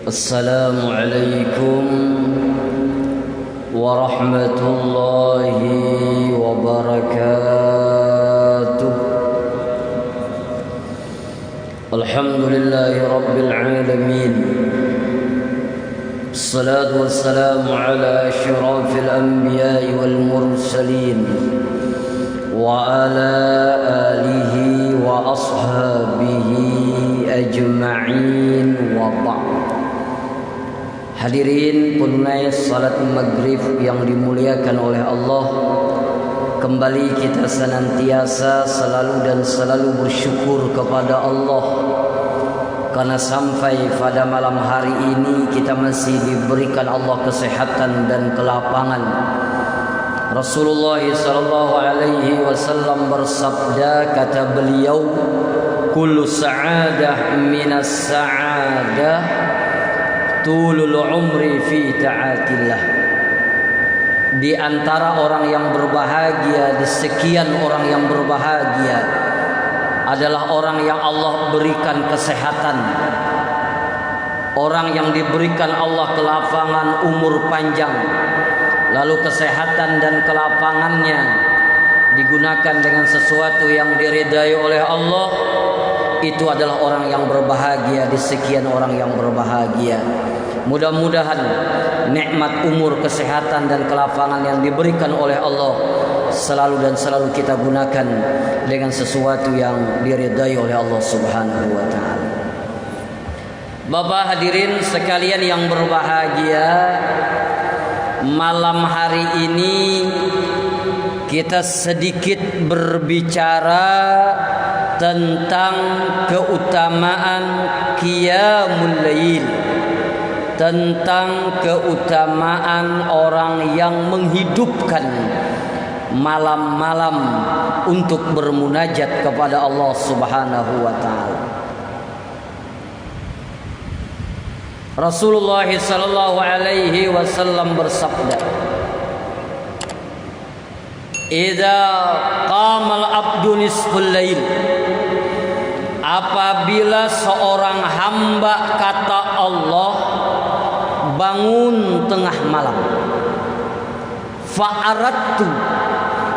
Assalamualaikum warahmatullahi wabarakatuh. Alhamdulillahi rabbil alamin. Assalatu wassalamu ala asyrafil anbiya'i wal mursalin wa ala alihi wa ashabihi ajma'in wa ba'd. Hadirin penunai salat maghrib yang dimuliakan oleh Allah, kembali kita senantiasa selalu dan selalu bersyukur kepada Allah karena sampai pada malam hari ini kita masih diberikan Allah kesehatan dan kelapangan. Rasulullah sallallahu alaihi wasallam bersabda, kata beliau, kullu sa'adah minas sa'adah tulul umri fi ta'atillah. Di antara orang yang berbahagia, di sekian orang yang berbahagia adalah orang yang Allah berikan kesehatan, orang yang diberikan Allah kelapangan umur panjang, lalu kesehatan dan kelapangannya digunakan dengan sesuatu yang diridai oleh Allah. Itu adalah orang yang berbahagia di sekian orang yang berbahagia. Mudah-mudahan nikmat umur, kesehatan dan kelapangan yang diberikan oleh Allah selalu dan selalu kita gunakan dengan sesuatu yang diridai oleh Allah Subhanahu wa taala. Bapak hadirin sekalian yang berbahagia, malam hari ini kita sedikit berbicara tentang keutamaan qiyamul lail, tentang keutamaan orang yang menghidupkan malam-malam untuk bermunajat kepada Allah Subhanahu wa taala. Rasulullah sallallahu alaihi wasallam bersabda, "Idza qamal abdu nisful lail." Apabila seorang hamba, kata Allah, bangun tengah malam, fa'aradtu,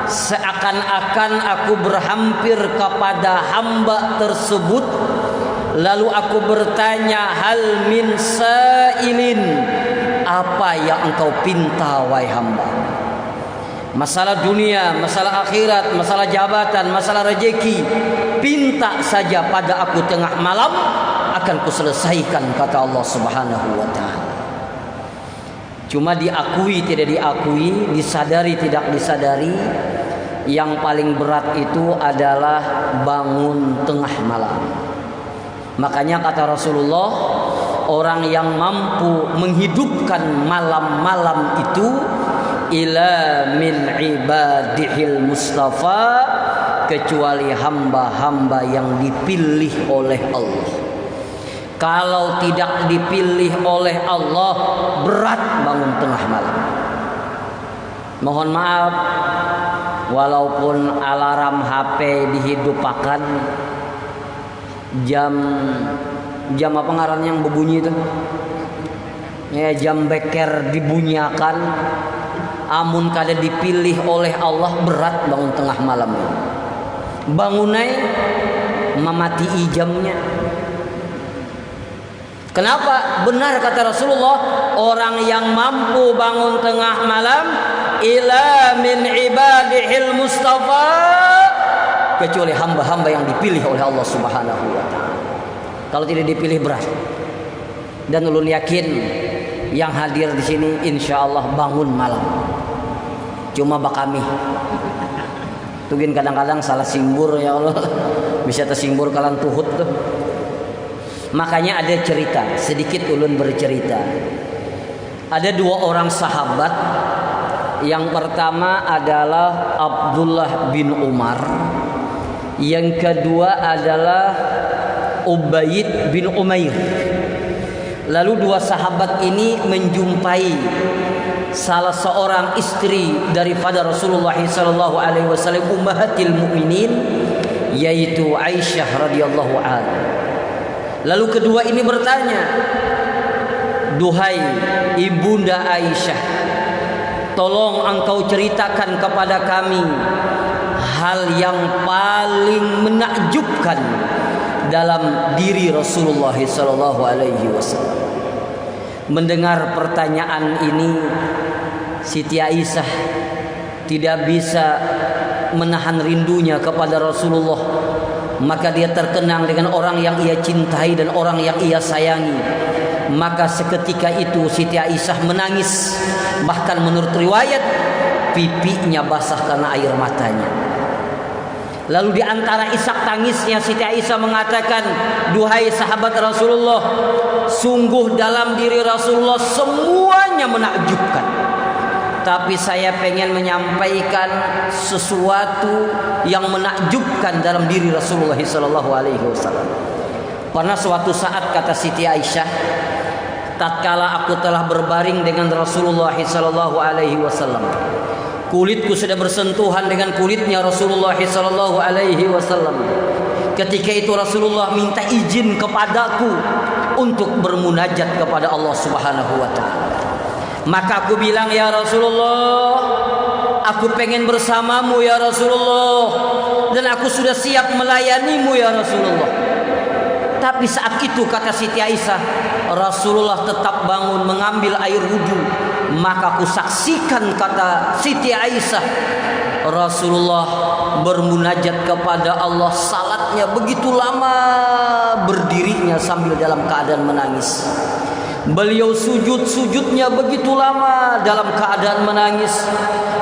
seakan-akan aku berhampir kepada hamba tersebut, lalu aku bertanya, hal min sa'ilin, apa yang engkau pinta wahai hamba? Masalah dunia, masalah akhirat, masalah jabatan, masalah rezeki, pinta saja pada aku tengah malam, akan kuselesaikan, kata Allah Subhanahu wa taala. Cuma diakui tidak diakui, disadari tidak disadari, yang paling berat itu adalah bangun tengah malam. Makanya kata Rasulullah, orang yang mampu menghidupkan malam-malam itu ila min ibadihil mustafa, kecuali hamba-hamba yang dipilih oleh Allah. Kalau tidak dipilih oleh Allah, berat bangun tengah malam. Mohon maaf, walaupun alarm HP dihidupkan, jam apa ngarannya yang berbunyi itu, ya, jam beker dibunyikan, amun kada dipilih oleh Allah, berat bangun tengah malam. Bangunai memati jamnya. Kenapa? Benar kata Rasulullah, orang yang mampu bangun tengah malam ila min ibadihil mustafa, kecuali hamba-hamba yang dipilih oleh Allah Subhanahu wa taala. Kalau tidak dipilih, berat. Dan ulun yakin yang hadir di sini insyaallah bangun malam. Cuma bakami. Tugin kadang-kadang salah simbur, ya Allah. Bisa tersimbur kalan tuhut tuh. Makanya ada cerita, sedikit ulun bercerita. Ada dua orang sahabat. Yang pertama adalah Abdullah bin Umar. Yang kedua adalah Ubaid bin Umair. Lalu dua sahabat ini menjumpai salah seorang istri daripada Rasulullah SAW, ummahatil mukminin, yaitu Aisyah radhiyallahu anha. Lalu kedua ini bertanya, duhai ibunda Aisyah, tolong engkau ceritakan kepada kami hal yang paling menakjubkan dalam diri Rasulullah sallallahu alaihi wasallam. Mendengar pertanyaan ini, Siti Aisyah tidak bisa menahan rindunya kepada Rasulullah. Maka dia terkenang dengan orang yang ia cintai dan orang yang ia sayangi. Maka seketika itu Siti Aisyah menangis. Bahkan menurut riwayat pipinya basah karena air matanya. Lalu di antara isak tangisnya Siti Aisyah mengatakan, duhai sahabat Rasulullah, sungguh dalam diri Rasulullah semuanya menakjubkan. Tapi saya pengen menyampaikan sesuatu yang menakjubkan dalam diri Rasulullah sallallahu alaihi wasallam. Pernah suatu saat, kata Siti Aisyah, tatkala aku telah berbaring dengan Rasulullah sallallahu alaihi wasallam, kulitku sudah bersentuhan dengan kulitnya Rasulullah sallallahu alaihi wasallam. Ketika itu Rasulullah minta izin kepadaku untuk bermunajat kepada Allah Subhanahu wa taala. Maka aku bilang, ya Rasulullah, aku pengen bersamamu ya Rasulullah, dan aku sudah siap melayanimu ya Rasulullah. Tapi saat itu, kata Siti Aisyah, Rasulullah tetap bangun mengambil air wudhu. Maka aku saksikan, kata Siti Aisyah, Rasulullah bermunajat kepada Allah, salatnya begitu lama, berdirinya sambil dalam keadaan menangis. Beliau sujudnya begitu lama dalam keadaan menangis.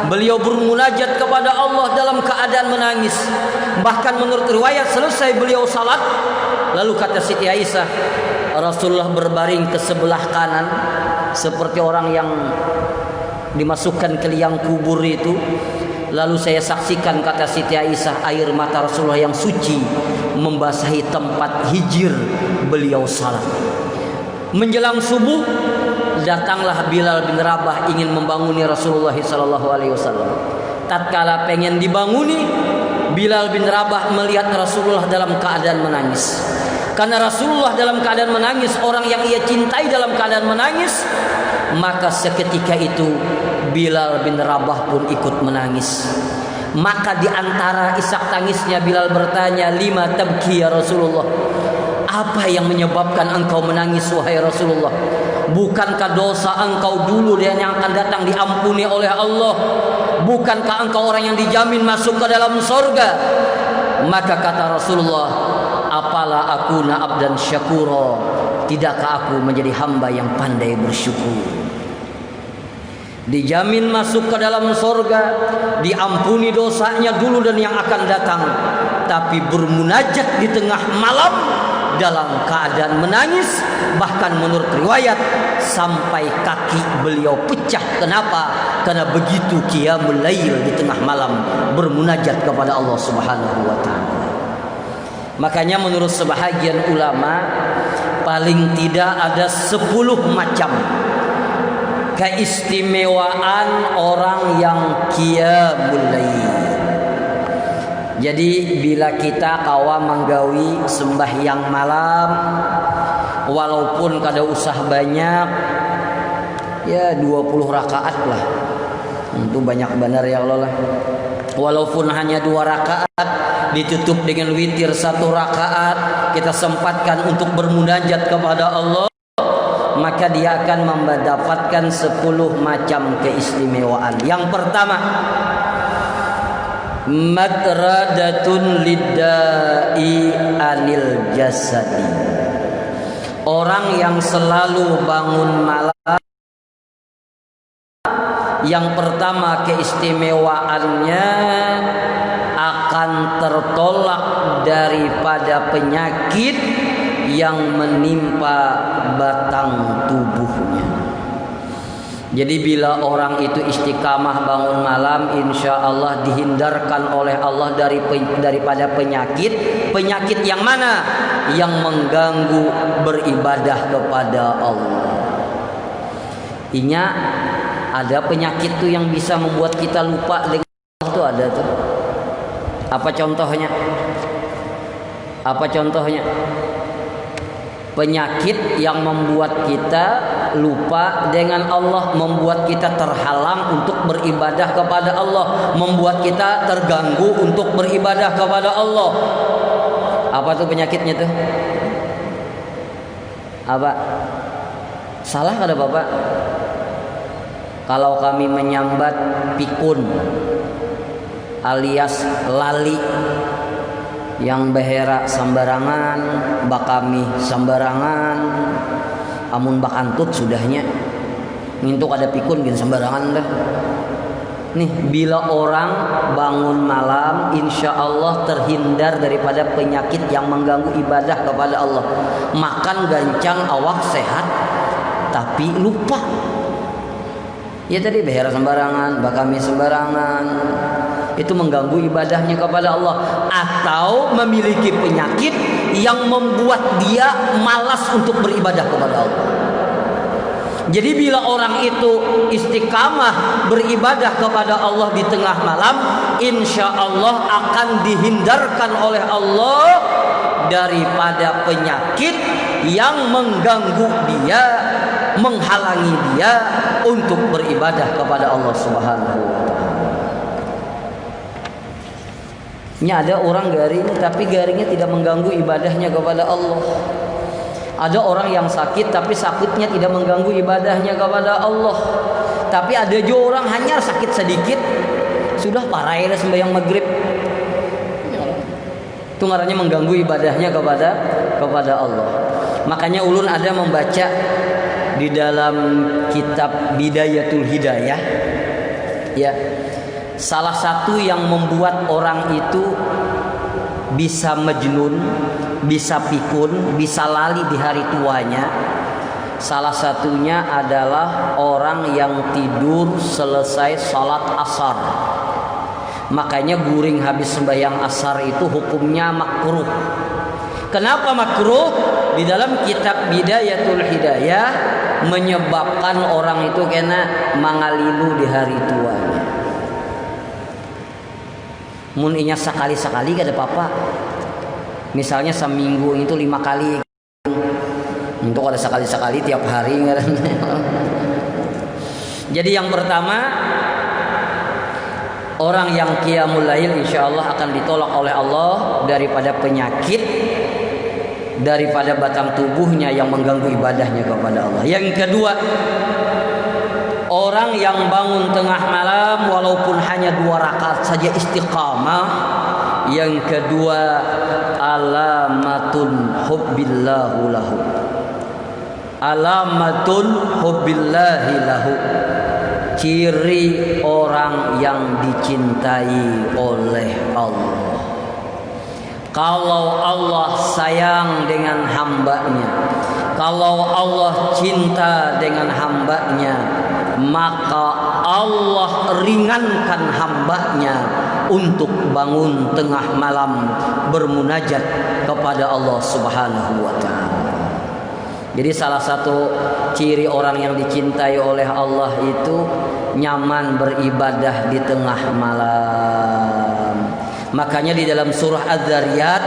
Beliau bermunajat kepada Allah dalam keadaan menangis. Bahkan menurut riwayat selesai beliau salat, lalu kata Siti Aisyah, Rasulullah berbaring ke sebelah kanan seperti orang yang dimasukkan ke liang kubur itu. Lalu saya saksikan, kata Siti Aisyah, air mata Rasulullah yang suci membasahi tempat hijir beliau salat. Menjelang subuh, datanglah Bilal bin Rabah ingin membanguni Rasulullah sallallahu alaihi wasallam. Tatkala pengen dibanguni, Bilal bin Rabah melihat Rasulullah dalam keadaan menangis. Karena Rasulullah dalam keadaan menangis, orang yang ia cintai dalam keadaan menangis, maka seketika itu Bilal bin Rabah pun ikut menangis. Maka di antara isak tangisnya Bilal bertanya, lima tabki ya Rasulullah? Apa yang menyebabkan engkau menangis wahai Rasulullah? Bukankah dosa engkau dulu dan yang akan datang diampuni oleh Allah? Bukankah engkau orang yang dijamin masuk ke dalam surga? Maka kata Rasulullah, apalah aku abdan syakura, tidakkah aku menjadi hamba yang pandai bersyukur? Dijamin masuk ke dalam surga, diampuni dosanya dulu dan yang akan datang, tapi bermunajat di tengah malam dalam keadaan menangis. Bahkan menurut riwayat sampai kaki beliau pecah. Kenapa? Karena begitu qiyamul lail di tengah malam bermunajat kepada Allah Subhanahu wa taala. Makanya menurut sebahagian ulama, paling tidak ada 10 macam keistimewaan orang yang qiyamul lail. Jadi bila kita kawa menggawi sembahyang malam, walaupun kada usah banyak, ya 20 rakaat lah, itu banyak benar ya Allah lah. Walaupun hanya 2 rakaat, ditutup dengan witir 1 rakaat, kita sempatkan untuk bermunajat kepada Allah, maka dia akan mendapatkan 10 macam keistimewaan. Yang pertama, matradatun liddai anil jasadi. Orang yang selalu bangun malam, yang pertama keistimewaannya akan tertolak daripada penyakit yang menimpa batang tubuhnya. Jadi bila orang itu istiqamah bangun malam, insya Allah dihindarkan oleh Allah daripada penyakit yang mana? Yang mengganggu beribadah kepada Allah. Inya ada penyakit tuh yang bisa membuat kita lupa dengan Allah tuh, ada tuh. Apa contohnya? Penyakit yang membuat kita lupa dengan Allah, membuat kita terhalang untuk beribadah kepada Allah, membuat kita terganggu untuk beribadah kepada Allah. Apa tuh penyakitnya tuh? Apa? Salah kata Bapak? Kalau kami menyambat pikun alias lali, yang behera sembarangan, bakami sembarangan, amun bakantut sudahnya ngintuk ada pikun gin sembarangan dah. Nih, bila orang bangun malam, insya Allah terhindar daripada penyakit yang mengganggu ibadah kepada Allah. Makan gancang, awak sehat, tapi lupa. Ya tadi behera sembarangan, bakami sembarangan, itu mengganggu ibadahnya kepada Allah. Atau memiliki penyakit yang membuat dia malas untuk beribadah kepada Allah. Jadi bila orang itu istiqamah beribadah kepada Allah di tengah malam, insya Allah akan dihindarkan oleh Allah daripada penyakit yang mengganggu dia, menghalangi dia untuk beribadah kepada Allah Subhanahu wa taala. Ini ada orang garing, tapi garingnya tidak mengganggu ibadahnya kepada Allah. Ada orang yang sakit, tapi sakitnya tidak mengganggu ibadahnya kepada Allah. Tapi ada juga orang hanya sakit sedikit, sudah parah ya sembahyang maghrib. Itu ngarannya mengganggu ibadahnya kepada Allah. Makanya ulun ada membaca di dalam kitab Bidayatul Hidayah, ya, salah satu yang membuat orang itu bisa majnun, bisa pikun, bisa lali di hari tuanya, salah satunya adalah orang yang tidur selesai salat asar. Makanya guring habis sembahyang asar itu hukumnya makruh. Kenapa makruh? Di dalam kitab Bidayatul Hidayah menyebabkan orang itu kena mangalilu di hari tuanya. Mun inya sekali-sekali kada apa-apa. Misalnya seminggu itu 5 kali. Untuk ada sekali-sekali tiap hari. Jadi yang pertama, orang yang qiyamul lail insyaallah akan ditolak oleh Allah daripada penyakit, daripada batang tubuhnya yang mengganggu ibadahnya kepada Allah. Yang kedua, orang yang bangun tengah malam walaupun hanya 2 rakaat saja istiqamah. Yang kedua, alamatun hubbillahu lahu. Alamatun hubbillahi lahu. Ciri orang yang dicintai oleh Allah. Kalau Allah sayang dengan hambanya, kalau Allah cinta dengan hambanya, maka Allah ringankan hambanya untuk bangun tengah malam bermunajat kepada Allah Subhanahu wa taala. Jadi salah satu ciri orang yang dicintai oleh Allah itu nyaman beribadah di tengah malam. Makanya di dalam surah Az-Zariyat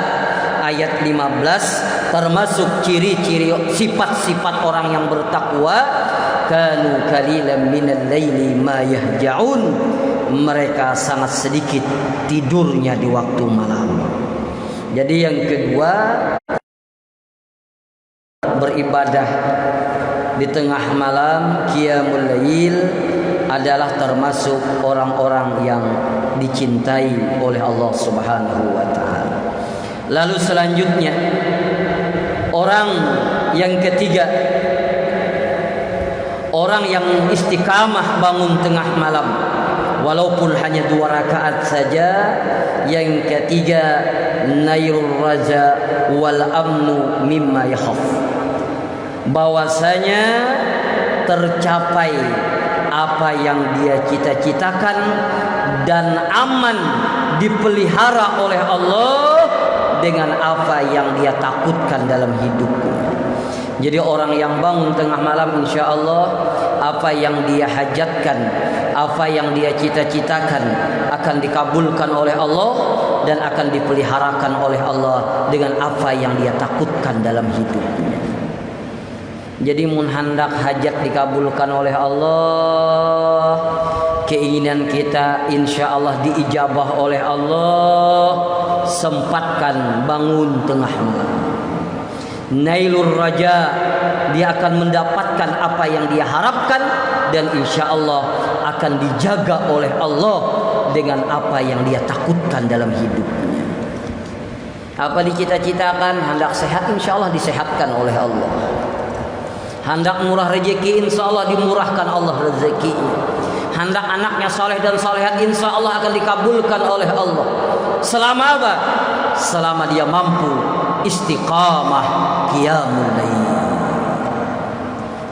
ayat 15 termasuk ciri-ciri sifat-sifat orang yang bertakwa, kanu qalilan minal laili ma yahja'un. Mereka sangat sedikit tidurnya di waktu malam. Jadi yang kedua, beribadah di tengah malam, qiyamul lail adalah termasuk orang-orang yang dicintai oleh Allah Subhanahu wa taala. Lalu selanjutnya, orang yang ketiga, orang yang istiqamah bangun tengah malam walaupun hanya 2 rakaat saja. Yang ketiga, nairul raja wal amnu mimma yakhaf. Bahwasanya tercapai apa yang dia cita-citakan dan aman dipelihara oleh Allah dengan apa yang dia takutkan dalam hidupnya. Jadi orang yang bangun tengah malam, insya Allah apa yang dia hajatkan, apa yang dia cita-citakan akan dikabulkan oleh Allah dan akan dipeliharakan oleh Allah dengan apa yang dia takutkan dalam hidupnya. Jadi mun handak hajat dikabulkan oleh Allah, keinginan kita insya Allah diijabah oleh Allah, sempatkan bangun tengah malam. Nailur raja, dia akan mendapatkan apa yang dia harapkan, dan insya Allah akan dijaga oleh Allah dengan apa yang dia takutkan dalam hidupnya. Apa dicita-citakan, hendak sehat, insya Allah disehatkan oleh Allah. Hendak murah rezeki, insya Allah dimurahkan Allah rezekinya. Hendak anaknya saleh dan salehat, insya Allah akan dikabulkan oleh Allah. Selama apa? Selama dia mampu istiqamah qiyamul lail.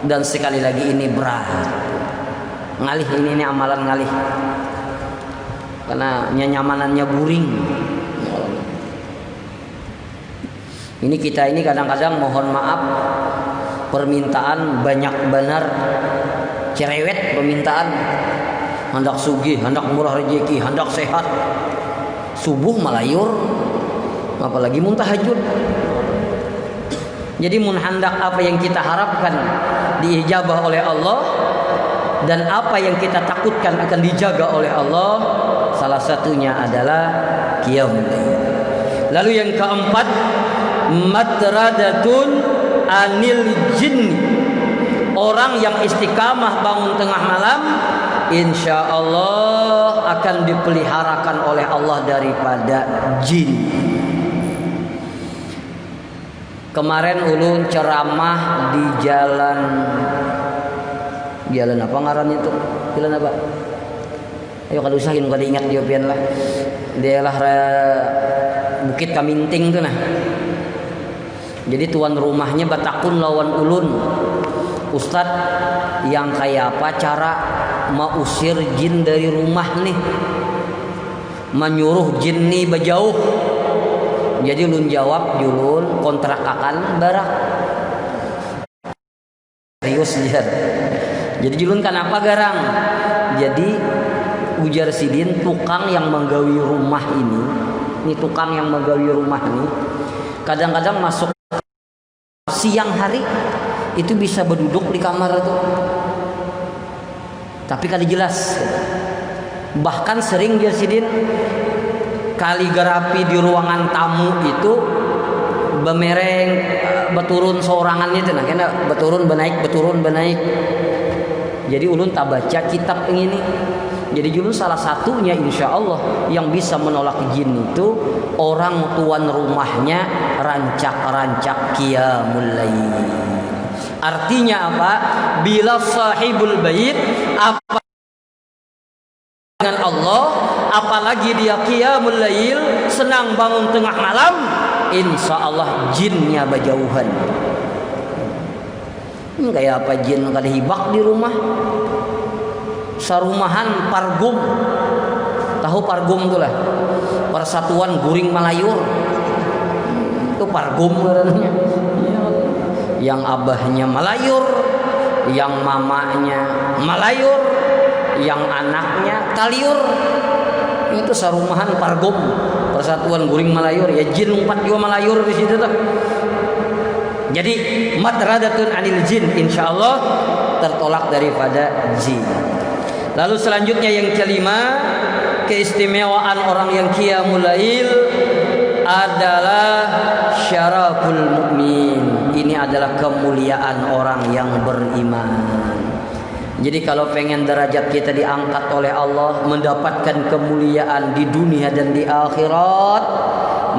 Dan sekali lagi ini berat. Ngalih ini amalan ngalih. Karena nyamanannya buring. Ini kita ini kadang-kadang mohon maaf, permintaan banyak benar, cerewet permintaan, hendak sugih, hendak murah rezeki, hendak sehat, subuh malayur, apalagi mun tahajud. Jadi mun hendak apa yang kita harapkan diijabah oleh Allah, dan apa yang kita takutkan akan dijaga oleh Allah, salah satunya adalah qiyamul lail. Lalu yang keempat, matradatun anil jin, orang yang istiqamah bangun tengah malam, insya Allah akan dipeliharakan oleh Allah daripada jin. Kemarin ulun ceramah di jalan apa ngaran itu? Jalan apa? Ayo kada usahin, kada ingat diopian lah. Daerah Bukit Kaminting tuh nah. Jadi tuan rumahnya batakun lawan ulun, Ustadz, yang kayak apa cara mau usir jin dari rumah nih, menyuruh jin nih berjauh. Jadi ulun jawab, julun kontrakakan barak. Serius dia. Jadi julun kenapa garang? Jadi ujar sidin, tukang yang menggawi rumah ini tukang yang menggawi rumah ini kadang-kadang masuk siang hari itu bisa berduduk di kamar itu, tapi kada jelas. Bahkan sering dia sidin kaligrafi di ruangan tamu itu bemereng, beturun sorangan itu nah, kena beturun benaik. Jadi ulun tak baca kitab ini. Jadi julun salah satunya insya Allah yang bisa menolak jin itu orang tuan rumahnya rancak-rancak qiyamul lail. Artinya apa? Bila sahibul bait apa dengan Allah, apalagi dia qiyamul lail, senang bangun tengah malam, insya Allah jinnya berjauhan. Kayak apa jin kada hibak di rumah? Sarumahan Pargum, tahu Pargum tuh lah, Persatuan Guring Malayur, itu Pargum katanya. Yang abahnya Malayur, yang mamanya Malayur, yang anaknya Taliur, itu sarumahan Pargum, Persatuan Guring Malayur. Ya jin 4 juga Malayur di situ tuh. Jadi matradatun anil jin, insya Allah tertolak daripada jin. Lalu selanjutnya yang kelima, keistimewaan orang yang qiyamul lail adalah syaraful mukmin. Ini adalah kemuliaan orang yang beriman. Jadi kalau pengen derajat kita diangkat oleh Allah, mendapatkan kemuliaan di dunia dan di akhirat,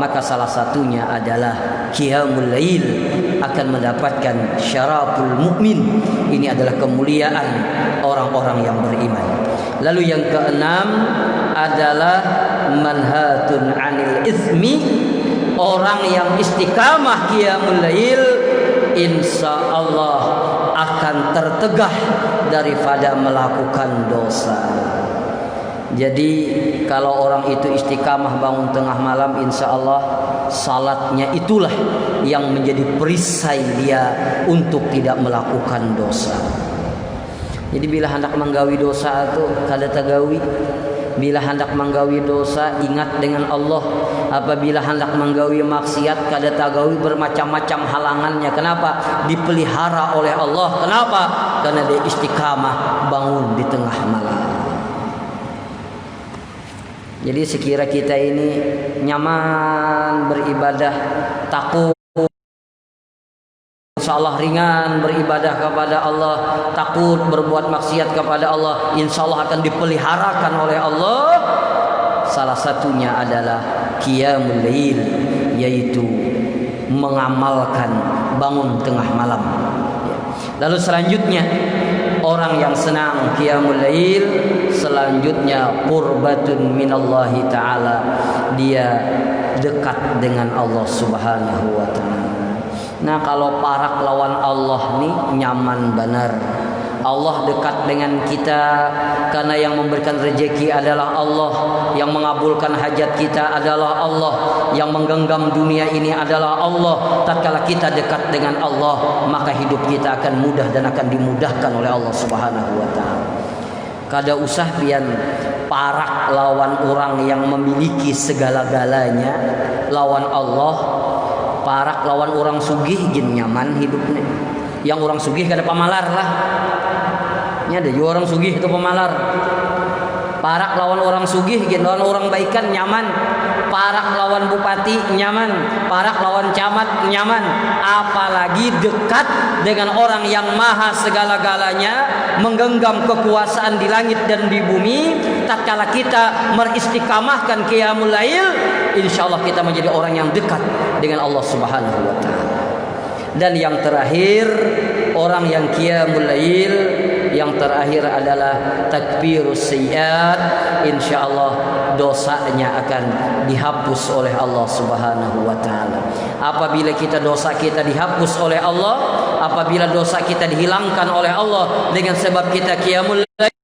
maka salah satunya adalah qiyamul lail akan mendapatkan syaraful mukmin. Ini adalah kemuliaan orang-orang yang beriman. Lalu yang keenam adalah manhatun anil ismi, orang yang istiqamah qiyamul lail insya Allah akan tertegah daripada melakukan dosa. Jadi kalau orang itu istiqamah bangun tengah malam, insya Allah salatnya itulah yang menjadi perisai dia untuk tidak melakukan dosa. Jadi bila hendak menggawi dosa itu kada tagawi, Bila hendak menggawi dosa, ingat dengan Allah. Apabila hendak menggawi maksiat, kada tagawi bermacam-macam halangannya. Kenapa? Dipelihara oleh Allah. Kenapa? Karena dia istiqamah bangun di tengah malam. Jadi sekira kita ini nyaman beribadah, takut, insyaallah ringan beribadah kepada Allah, takut berbuat maksiat kepada Allah, insyaallah akan dipeliharakan oleh Allah. Salah satunya adalah qiyamul lail, yaitu mengamalkan bangun tengah malam. Lalu selanjutnya, orang yang senang qiyamul lail, selanjutnya qurbatun minallahi ta'ala, dia dekat dengan Allah Subhanahu wa ta'ala. Nah, kalau parak lawan Allah nih nyaman benar. Allah dekat dengan kita karena yang memberikan rezeki adalah Allah, yang mengabulkan hajat kita adalah Allah, yang menggenggam dunia ini adalah Allah. Tatkala kita dekat dengan Allah, maka hidup kita akan mudah dan akan dimudahkan oleh Allah Subhanahu wa taala. Kada usah pian parak lawan orang yang memiliki segala-galanya, lawan Allah. Parak lawan orang sugih jin nyaman hidupnya. Yang orang sugih kada pamalar lah. Ini ada juga orang sugih itu pemalar. Parak lawan orang sugih jin lawan orang baikan nyaman. Parak lawan bupati nyaman. Parak lawan camat nyaman. Apalagi dekat dengan orang yang maha segala-galanya, menggenggam kekuasaan di langit dan di bumi. Tatkala kita meristiqamahkan qiyamul lail, insyaallah kita menjadi orang yang dekat dengan Allah Subhanahu wa taala. Dan yang terakhir, orang yang qiyamul lail, yang terakhir adalah takbirus sayyiat. Insyaallah dosanya akan dihapus oleh Allah Subhanahu wa taala. Apabila kita dosa kita dihapus oleh Allah, apabila dosa kita dihilangkan oleh Allah dengan sebab kita qiyamul lail,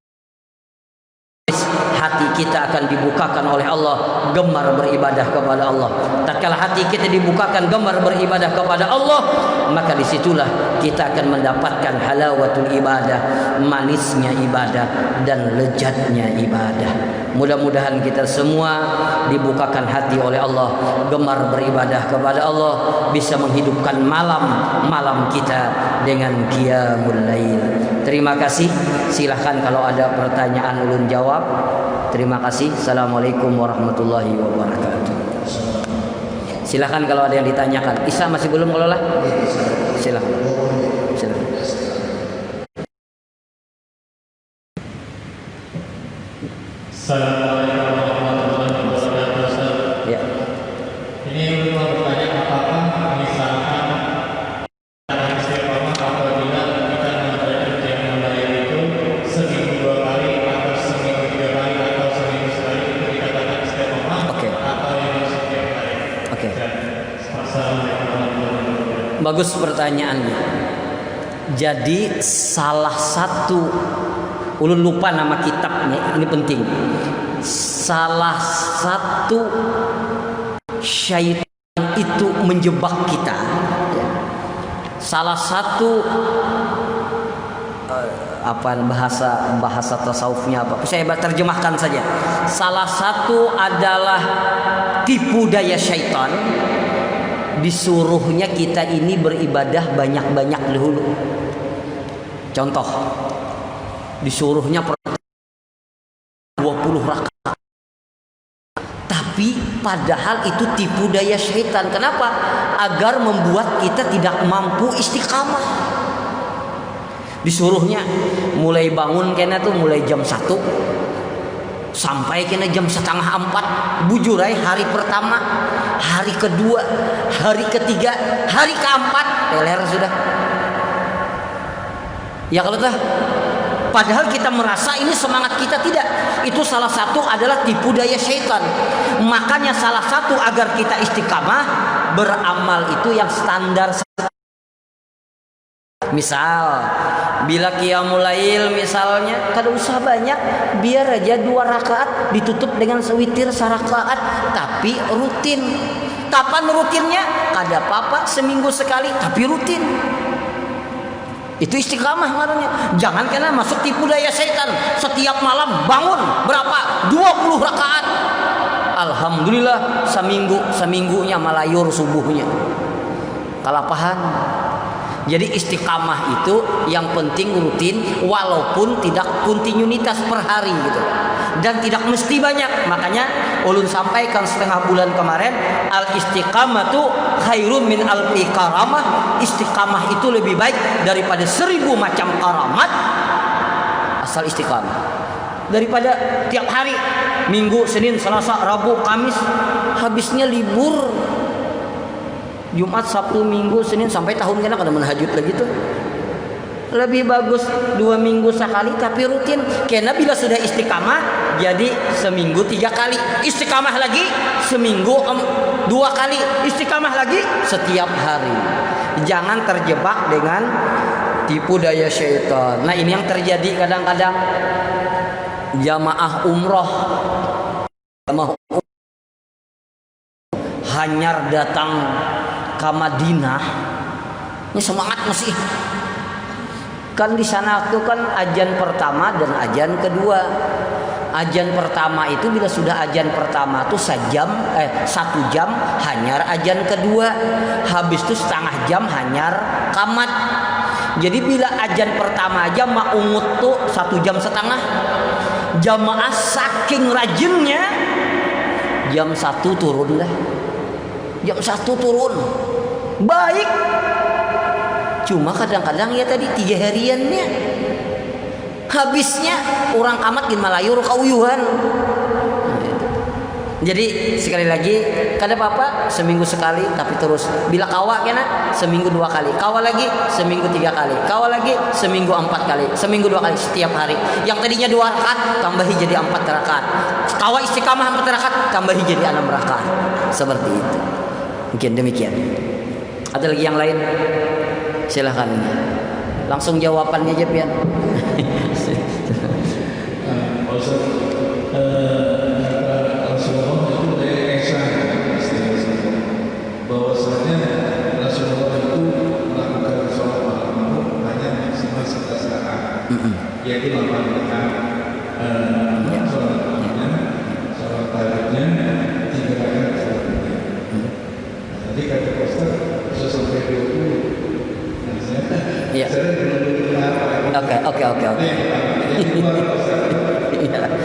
hati kita akan dibukakan oleh Allah, gemar beribadah kepada Allah. Tatkala hati kita dibukakan gemar beribadah kepada Allah, maka disitulah kita akan mendapatkan halawatul ibadah, manisnya ibadah dan lezatnya ibadah. Mudah-mudahan kita semua dibukakan hati oleh Allah, gemar beribadah kepada Allah, bisa menghidupkan malam-malam kita dengan qiyamul lail. Terima kasih. Silahkan kalau ada pertanyaan ulun jawab. Terima kasih. Assalamualaikum warahmatullahi wabarakatuh. Silahkan kalau ada yang ditanyakan. Isa masih belum kelola? Silahkan. Silahkan. Assalamualaikum warahmatullahi wabarakatuh. Ya. Ini mau bertanya, apakah misalkan istiqomah apabila kita mengerjakan qiyamul lail itu seminggu 2 kali atau seminggu 3 kali atau seminggu sekali itu dikatakan istiqomah? Oke. Atau yang setiap hari? Oke. Assalamualaikum warahmatullahi wabarakatuh. Bagus pertanyaannya. Jadi salah satu, ulun lupa nama kitabnya, ini penting. Salah satu syaitan itu menjebak kita. Salah satu bahasa tasawufnya apa? Saya terjemahkan saja. Salah satu adalah tipu daya syaitan. Disuruhnya kita ini beribadah banyak-banyak dahulu. Contoh, disuruhnya 20 rakaat. Tapi padahal itu tipu daya syaitan. Kenapa? Agar membuat kita tidak mampu istiqamah. Disuruhnya mulai bangun kena tuh mulai jam 1 sampai kena jam 3:30. Bujurai hari pertama, hari kedua, hari ketiga, hari keempat teler sudah. Ya kalau dah, padahal kita merasa ini semangat kita, tidak. Itu salah satu adalah tipu daya syaitan. Makanya salah satu agar kita istiqamah beramal itu yang standar. Misal bila qiyamul lail misalnya kada usah banyak, biar aja 2 rakaat ditutup dengan sewitir sarakaat, tapi rutin. Kapan rutinnya? Kada apa-apa seminggu sekali, tapi rutin. Itu istiqamah namanya. Jangan kena masuk tipu daya setan. Setiap malam bangun berapa? 20 rakaat. Alhamdulillah seminggunya malayur subuhnya. Kalapahan. Jadi istiqamah itu yang penting rutin walaupun tidak kontinuitas per hari gitu. Dan tidak mesti banyak. Makanya ulun sampaikan setengah bulan kemarin, al istiqamatu khairun min alfi karamah. Istiqamah itu lebih baik daripada 1000 macam karamat. Asal istiqamah. Daripada tiap hari Minggu, Senin, Selasa, Rabu, Kamis habisnya libur. Jumat, Sabtu, Minggu, Senin sampai tahun kena kada menhajud lagi tuh. Lebih bagus 2 minggu sekali tapi rutin. Karena bila sudah istiqamah jadi seminggu 3 kali. Istiqamah lagi seminggu 2 kali. Istiqamah lagi setiap hari. Jangan terjebak dengan tipu daya syaitan. Nah, ini yang terjadi kadang-kadang jamaah umroh. Hanyar datang ke Madinah, ini semangat masih. Kan di sana tuh kan ajan pertama dan ajan kedua. Ajan pertama itu bila sudah ajan pertama tuh 1 jam hanyar ajan kedua. Habis itu setengah jam hanyar qamat. Jadi bila ajan pertama aja maungut tuh 1 jam setengah. Jamaah saking rajinnya jam 1 turun dah. Jam 1 turun. Baik. Cuma kadang-kadang ya tadi 3 hariannya habisnya orang amat gin malayur kauyuhan. Jadi sekali lagi kada apa-apa seminggu sekali tapi terus. Bila kawa kena seminggu 2 kali, kawa lagi seminggu 3 kali, kawa lagi seminggu 4 kali, seminggu 2 kali setiap hari. Yang tadinya 2 rakaat tambahi jadi 4 rakaat. Kawa istiqamah 4 rakaat tambahi jadi 6 rakaat. Seperti itu. Mungkin demikian. Ada lagi yang lain? Silahkan. Langsung jawabannya aja Pian. Rasulullah itu dari Aisyah bahwasanya Rasulullah itu melakukan sholat malam hanya maksimal 11 rakaat, yaitu 8 rakaat sholat malamnya, sholat tahajudnya 3 rakaat sholat duha. Tadi kata Ustaz bisa sampai 20. Iya. Oke.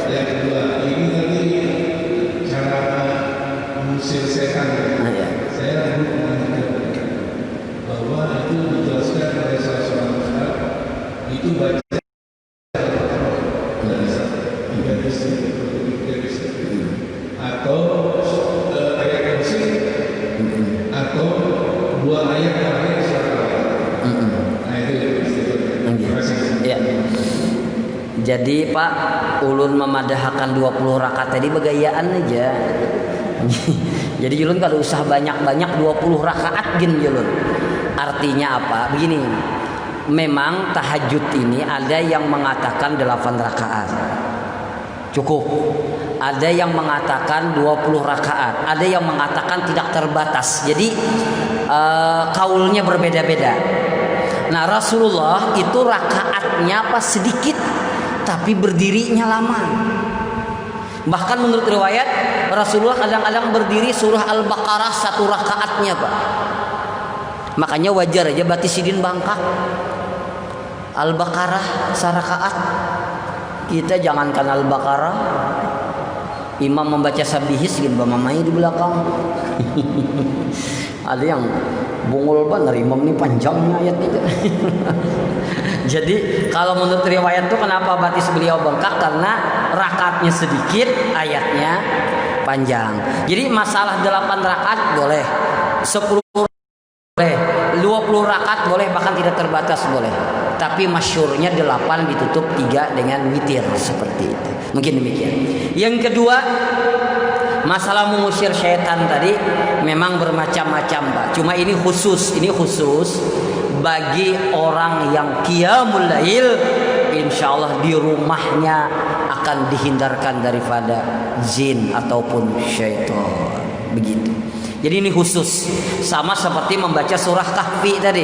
Yang kedua, ini tadi cara mengusir setan. Saya menanyakan bahwa itu dijelaskan oleh salah seorang ustaz, itu baca atau ayat kursi atau 2 ayat terakhir surat Al-Baqarah. Nah itu terima kasih. Ya. Jadi Pak, ulun memadahkan 20 rakaat tadi begayaan aja. Jadi ulun kalau usah banyak-banyak 20 rakaat gin ulun. Artinya apa? Begini. Memang tahajud ini ada yang mengatakan 8 rakaat. Cukup. Ada yang mengatakan 20 rakaat. Ada yang mengatakan tidak terbatas. Jadi kaulnya berbeda-beda. Nah, Rasulullah itu rakaatnya apa sedikit tapi berdirinya lama. Bahkan menurut riwayat Rasulullah kadang-kadang berdiri surah Al-Baqarah 1 rakaatnya Pak. Makanya wajar aja Batisidin bangkak. Al-Baqarah 1 rakaat. Kita jangankan Al-Baqarah, imam membaca sabihis gitu mamai di belakang. Ada yang bungul bener imam ini panjangnya ayat itu. Jadi kalau menurut riwayat itu kenapa batis beliau bengkak, karena rakaatnya sedikit, ayatnya panjang. Jadi masalah 8 rakaat boleh, 10 boleh, 20 rakaat boleh, bahkan tidak terbatas boleh. Tapi masyhurnya 8 ditutup 3 dengan witir seperti itu. Mungkin demikian. Yang kedua, masalah mengusir syaitan tadi memang bermacam-macam Pak. Cuma ini khusus bagi orang yang qiyamul lail, insyaallah di rumahnya akan dihindarkan daripada jin ataupun syaitan. begitu. Jadi ini khusus, sama seperti membaca surah Kahfi tadi.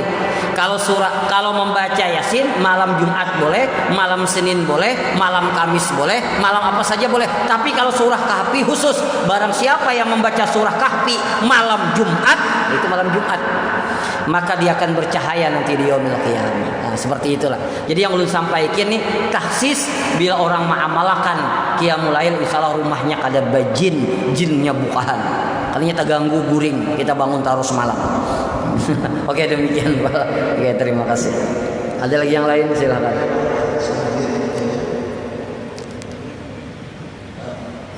Kalau membaca Yasin malam Jumat boleh, malam Senin boleh, malam Kamis boleh, malam apa saja boleh. Tapi kalau surah Kahfi khusus, barang siapa yang membaca surah Kahfi malam Jumat, itu malam Jumat, maka dia akan bercahaya nanti di yaumil qiyamah. Nah, seperti itulah. Jadi yang ulun sampaikan nih tahsis bila orang mengamalkan qiyamul lail, insyaallah rumahnya kadar bajin, jinnya bukahan. Kalinya terganggu guring, kita bangun taruh semalam. Oke, demikian Pak. Oke, terima kasih. Ada lagi yang lain, silakan.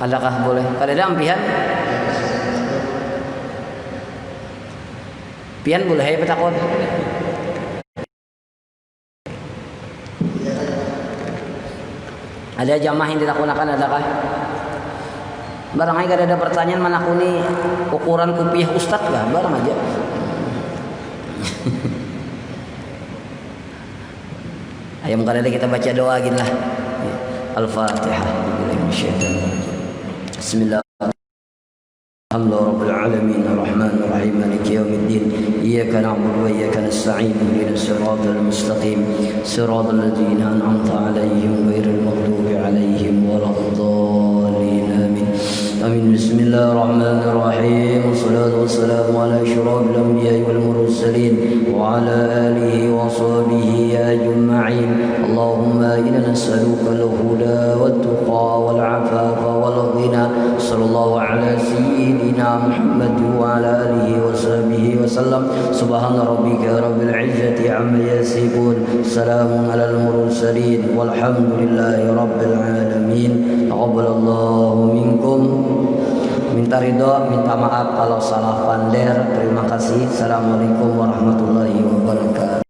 Adakah boleh? Kalau ada ampihan? Pian boleh ya petakon. Ada jamaah yang dilakukan, adakah? Barangkali ada pertanyaan mana kuni ukuran kupiah ustad lah, barang aja. Ayo mungkin ada kita baca doa gini lah. Al-Fatihah. Bismillah. Alhamdulillah Rabbil Alamin Ar-Rahman Ar-Rahim Maliki Yawmiddin Iyyaka na'budu wa iyyaka nasta'in Ihdinas siratal mustaqim Siratal ladzina an'amta 'alaihim ghairil maghdubi 'alaihim waladdallin Amin. Amin. Bismillahirrahmanirrahim. Wassalatu wassalamu ala asyrafil anbiya'i wal mursalin wa ala alihi wa sahbihi ajma'in. Allahumma inna nas'aluka al-huda wat-tuqa wal-'afafa wal-ghina. Sallallahu ala sayyidina Muhammad wa ala alihi wa sahbihi wa sallam. Subhana rabbika rabbil izzati amma yasifun. Salamun alal mursalin walhamdulillahi rabbil alamin. Taqabbalallahu minkum. Minta ridho, minta maaf kalau salah pander. Terima kasih. Assalamualaikum warahmatullahi wabarakatuh.